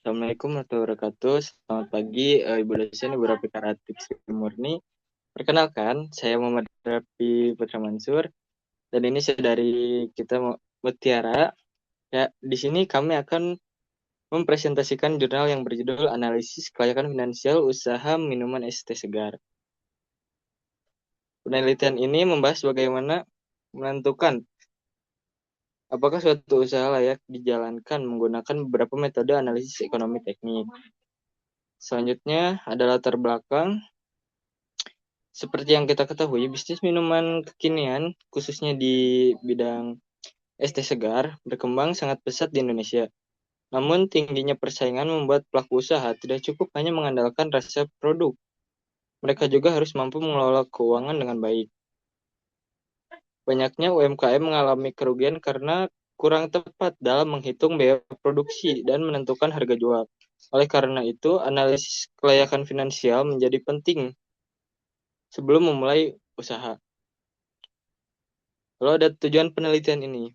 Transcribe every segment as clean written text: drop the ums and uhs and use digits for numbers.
Assalamualaikum warahmatullahi wabarakatuh. Selamat pagi, Ibu dosen, Ibu Rafi Karatik Sri Murni. Perkenalkan, saya Muhammad Rafi Putra Mansur, dan ini saya dari kita Mutiara. Ya, di sini kami akan mempresentasikan jurnal yang berjudul Analisis Kelayakan Finansial Usaha Minuman Es Teh Segar. Penelitian ini membahas bagaimana menentukan apakah suatu usaha layak dijalankan menggunakan beberapa metode analisis ekonomi teknik. Selanjutnya ada latar belakang. Seperti yang kita ketahui, bisnis minuman kekinian, khususnya di bidang es teh segar, berkembang sangat pesat di Indonesia. Namun, tingginya persaingan membuat pelaku usaha tidak cukup hanya mengandalkan rasa produk. Mereka juga harus mampu mengelola keuangan dengan baik. Banyaknya UMKM mengalami kerugian karena kurang tepat dalam menghitung biaya produksi dan menentukan harga jual. Oleh karena itu, analisis kelayakan finansial menjadi penting sebelum memulai usaha. Lalu ada tujuan penelitian ini.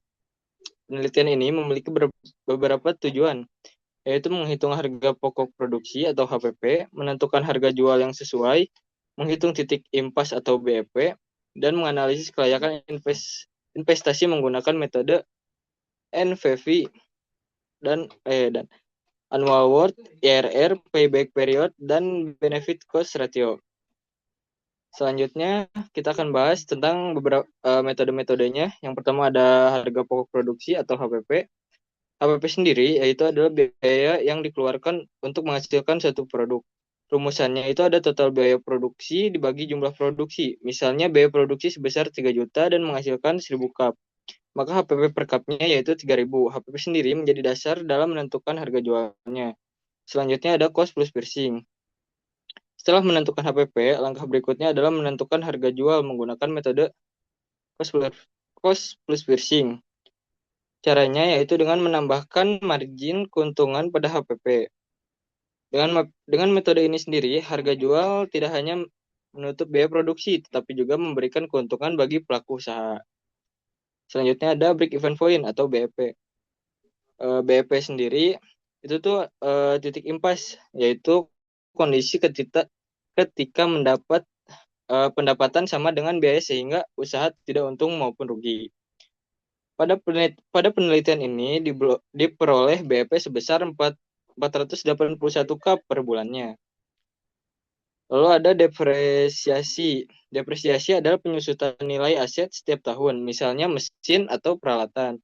Penelitian ini memiliki beberapa tujuan, yaitu menghitung harga pokok produksi atau HPP, menentukan harga jual yang sesuai, menghitung titik impas atau BEP, dan menganalisis kelayakan investasi menggunakan metode NPV dan annual worth, IRR, payback period, dan benefit cost ratio. Selanjutnya, kita akan bahas tentang beberapa metode-metodenya. Yang pertama ada harga pokok produksi atau HPP. HPP sendiri yaitu adalah biaya yang dikeluarkan untuk menghasilkan suatu produk. Rumusannya itu ada total biaya produksi dibagi jumlah produksi. Misalnya biaya produksi sebesar 3 juta dan menghasilkan 1000 cup. Maka HPP per cupnya yaitu 3000. HPP sendiri menjadi dasar dalam menentukan harga jualnya. Selanjutnya ada cost plus pricing. Setelah menentukan HPP, langkah berikutnya adalah menentukan harga jual menggunakan metode cost plus pricing. Caranya yaitu dengan menambahkan margin keuntungan pada HPP. Dengan metode ini sendiri, harga jual tidak hanya menutup biaya produksi, tetapi juga memberikan keuntungan bagi pelaku usaha. Selanjutnya ada break even point atau BEP. BEP sendiri itu tuh titik impas, yaitu kondisi ketika mendapat pendapatan sama dengan biaya sehingga usaha tidak untung maupun rugi. Pada penelitian ini diperoleh BEP sebesar 481 cup per bulannya. Lalu ada depresiasi. Depresiasi adalah penyusutan nilai aset setiap tahun, misalnya mesin atau peralatan.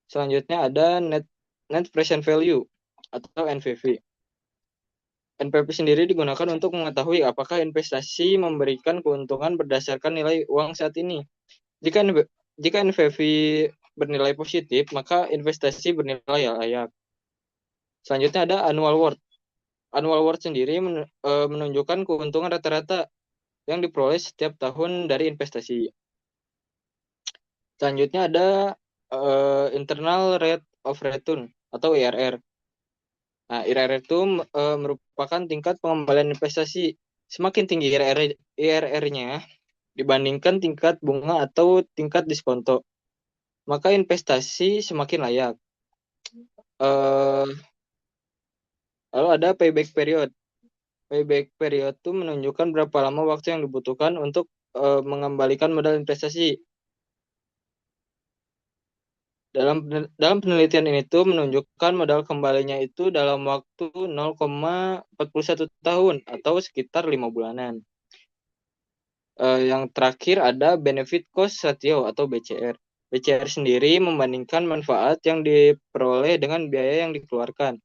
Selanjutnya ada net present value atau NPV. NPV sendiri digunakan untuk mengetahui apakah investasi memberikan keuntungan berdasarkan nilai uang saat ini. Jika NPV bernilai positif, maka investasi bernilai layak. Selanjutnya ada annual worth. Annual worth sendiri menunjukkan keuntungan rata-rata yang diperoleh setiap tahun dari investasi. Selanjutnya ada internal rate of return atau IRR. Nah, IRR itu merupakan tingkat pengembalian investasi. Semakin tinggi IRR-nya dibandingkan tingkat bunga atau tingkat diskonto, maka investasi semakin layak. Eh, Lalu ada payback period. Payback period itu menunjukkan berapa lama waktu yang dibutuhkan untuk mengembalikan modal investasi. Dalam penelitian ini tuh menunjukkan modal kembalinya itu dalam waktu 0,41 tahun atau sekitar 5 bulanan. Yang terakhir ada benefit cost ratio atau BCR. BCR sendiri membandingkan manfaat yang diperoleh dengan biaya yang dikeluarkan.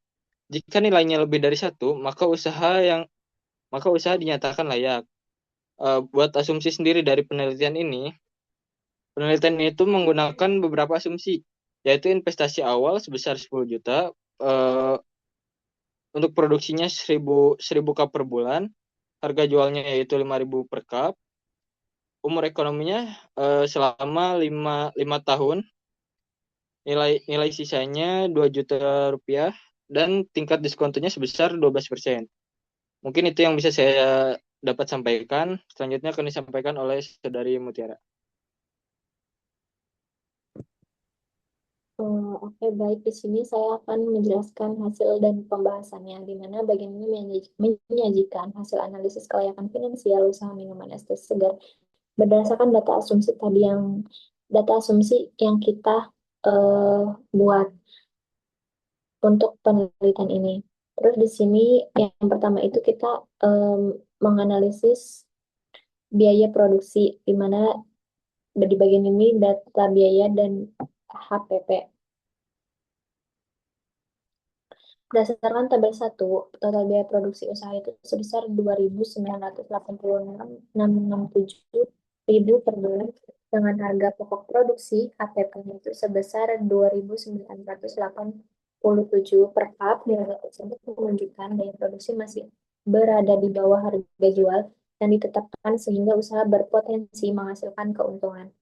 Jika nilainya lebih dari 1, maka usaha dinyatakan layak. Buat asumsi sendiri dari penelitian itu menggunakan beberapa asumsi, yaitu investasi awal sebesar 10 juta, untuk produksinya 1000 cup per bulan, harga jualnya yaitu 5.000 per cup, umur ekonominya selama 5 tahun, nilai sisanya 2 juta rupiah, dan tingkat diskontonya sebesar 12%. Mungkin itu yang bisa saya dapat sampaikan. Selanjutnya akan disampaikan oleh Saudari Mutiara. Oke, baik. Di sini saya akan menjelaskan hasil dan pembahasannya, di mana bagian ini menyajikan hasil analisis kelayakan finansial usaha minuman es teh segar berdasarkan data asumsi yang kita eh, buat untuk penelitian ini. Terus di sini yang pertama itu kita menganalisis biaya produksi, di mana di bagian ini data biaya dan HPP. Berdasarkan tabel 1, total biaya produksi usaha itu sebesar 2.986,667 ribu per bulan dengan harga pokok produksi HPP itu sebesar 2.987 per kap. Nilai tersebut menunjukkan daya produksi masih berada di bawah harga jual yang ditetapkan sehingga usaha berpotensi menghasilkan keuntungan.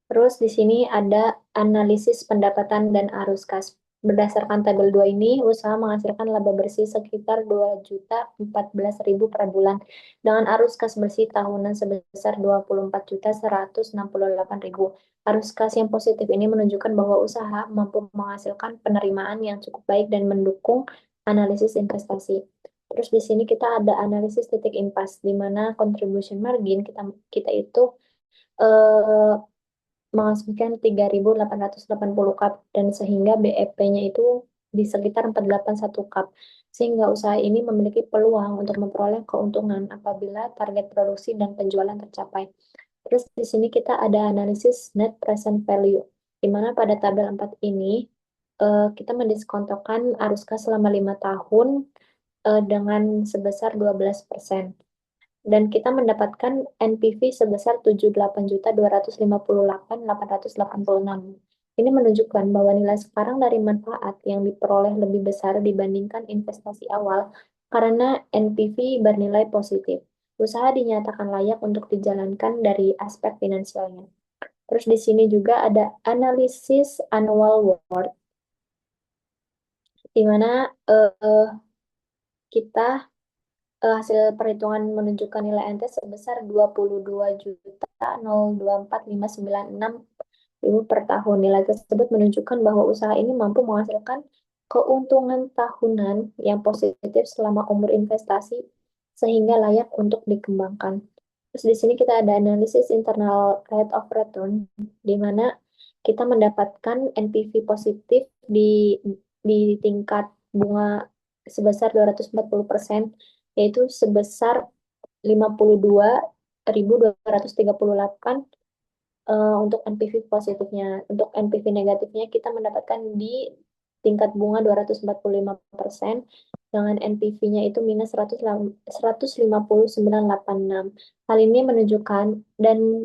Terus di sini ada analisis pendapatan dan arus kas. Berdasarkan tabel 2 ini, usaha menghasilkan laba bersih sekitar 2.014.000 per bulan dengan arus kas bersih tahunan sebesar 24.168.000. Arus kas yang positif ini menunjukkan bahwa usaha mampu menghasilkan penerimaan yang cukup baik dan mendukung analisis investasi. Terus di sini kita ada analisis titik impas, di mana contribution margin kita kita itu eh, menghasilkan 3.880 cup dan sehingga BEP-nya itu di sekitar 481 cup. Sehingga usaha ini memiliki peluang untuk memperoleh keuntungan apabila target produksi dan penjualan tercapai. Terus di sini kita ada analisis net present value, di mana pada tabel 4 ini kita mendiskontokan arus kas selama 5 tahun dengan sebesar 12%. Dan kita mendapatkan NPV sebesar 78.258.886. Ini menunjukkan bahwa nilai sekarang dari manfaat yang diperoleh lebih besar dibandingkan investasi awal karena NPV bernilai positif. Usaha dinyatakan layak untuk dijalankan dari aspek finansialnya. Terus di sini juga ada analisis annual worth, di mana eh, kita hasil perhitungan menunjukkan nilai NT sebesar 22.024.596 ribu per tahun. Nilai tersebut menunjukkan bahwa usaha ini mampu menghasilkan keuntungan tahunan yang positif selama umur investasi sehingga layak untuk dikembangkan. Terus di sini kita ada analisis internal rate of return, di mana kita mendapatkan NPV positif di tingkat bunga sebesar 240%, yaitu sebesar 52.238 untuk NPV positifnya. Untuk NPV negatifnya kita mendapatkan di tingkat bunga 245% dengan NPV-nya itu minus 150.986. Hal ini menunjukkan dan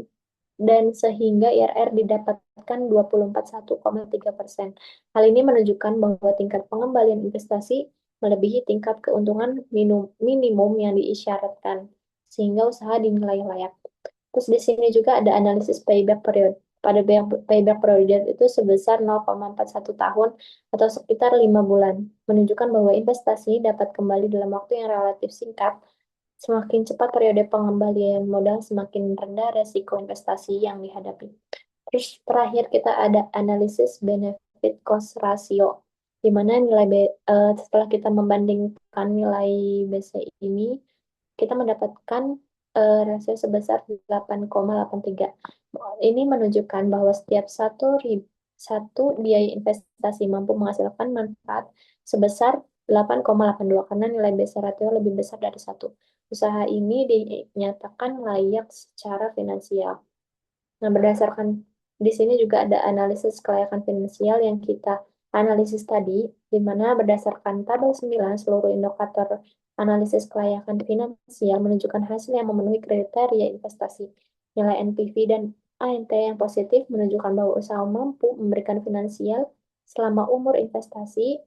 sehingga IRR didapatkan 24,1,3%. Hal ini menunjukkan bahwa tingkat pengembalian investasi melebihi tingkat keuntungan minimum yang diisyaratkan, sehingga usaha dinilai layak. Terus di sini juga ada analisis payback period. Pada payback period itu sebesar 0,41 tahun atau sekitar 5 bulan, menunjukkan bahwa investasi dapat kembali dalam waktu yang relatif singkat. Semakin cepat periode pengembalian modal, semakin rendah resiko investasi yang dihadapi. Terus terakhir kita ada analisis benefit cost ratio, di mana setelah kita membandingkan nilai BC ini, kita mendapatkan rasio sebesar 8,83. Ini menunjukkan bahwa setiap satu biaya investasi mampu menghasilkan manfaat sebesar 8,82 karena nilai BC ratio lebih besar dari satu. Usaha ini dinyatakan layak secara finansial. Nah, berdasarkan di sini juga ada analisis kelayakan finansial yang kita analisis tadi, di mana berdasarkan tabel 9 seluruh indikator analisis kelayakan finansial menunjukkan hasil yang memenuhi kriteria investasi. Nilai NPV dan ANT yang positif menunjukkan bahwa usaha mampu memberikan finansial selama umur investasi,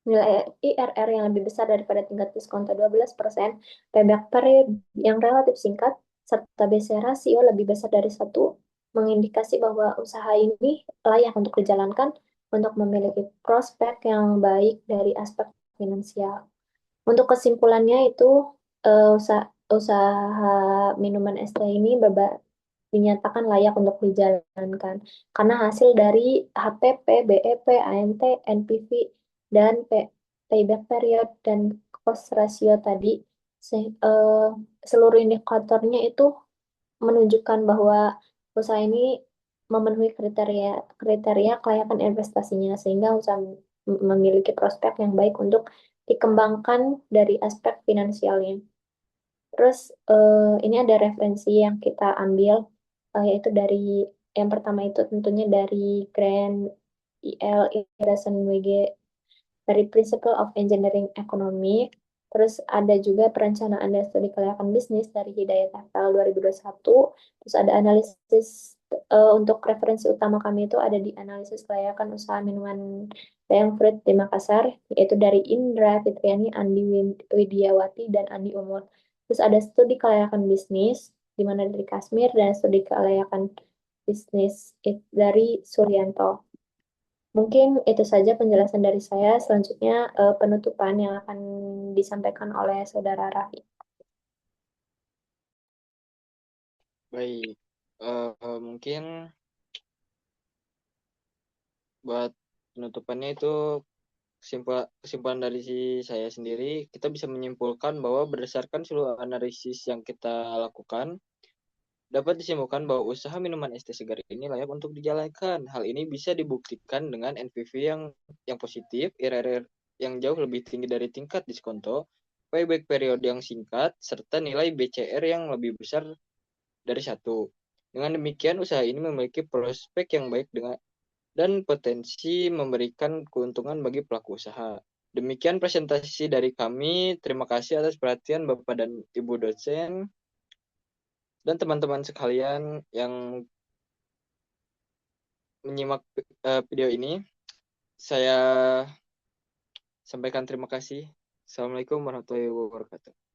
nilai IRR yang lebih besar daripada tingkat diskonto 12%, payback period yang relatif singkat, serta BC rasio lebih besar dari satu, mengindikasi bahwa usaha ini layak untuk dijalankan untuk memiliki prospek yang baik dari aspek finansial. Untuk kesimpulannya itu usaha minuman es teh ini dinyatakan layak untuk dijalankan karena hasil dari HPP, BEP, ANT, NPV, dan payback period dan cost ratio tadi seluruh indikatornya itu menunjukkan bahwa usaha ini memenuhi kriteria kriteria kelayakan investasinya sehingga usaha memiliki prospek yang baik untuk dikembangkan dari aspek finansialnya. Terus ini ada referensi yang kita ambil yaitu dari yang pertama itu tentunya dari Grand IL Irasan WG dari Principle of Engineering Economics. Terus ada juga perencanaan dan studi kelayakan bisnis dari Hidayat Hafal 2021. Terus ada analisis untuk referensi utama kami itu ada di analisis kelayakan usaha minuman Bayang Fruit di Makassar, yaitu dari Indra Fitriani, Andi Widiawati, dan Andi Umur. Terus ada studi kelayakan bisnis, di mana dari Kasmir, dan studi kelayakan bisnis dari Suryanto. Mungkin itu saja penjelasan dari saya. Selanjutnya penutupan yang akan disampaikan oleh Saudara Raffi. Baik, mungkin buat penutupannya itu kesimpulan dari saya sendiri, kita bisa menyimpulkan bahwa berdasarkan seluruh analisis yang kita lakukan, dapat disimpulkan bahwa usaha minuman es teh segar ini layak untuk dijalankan. Hal ini bisa dibuktikan dengan NPV yang positif, IRR yang jauh lebih tinggi dari tingkat diskonto, payback period yang singkat, serta nilai BCR yang lebih besar dari satu. Dengan demikian, usaha ini memiliki prospek yang baik dan potensi memberikan keuntungan bagi pelaku usaha. Demikian presentasi dari kami. Terima kasih atas perhatian Bapak dan Ibu dosen dan teman-teman sekalian yang menyimak video ini. Saya sampaikan terima kasih. Assalamualaikum warahmatullahi wabarakatuh.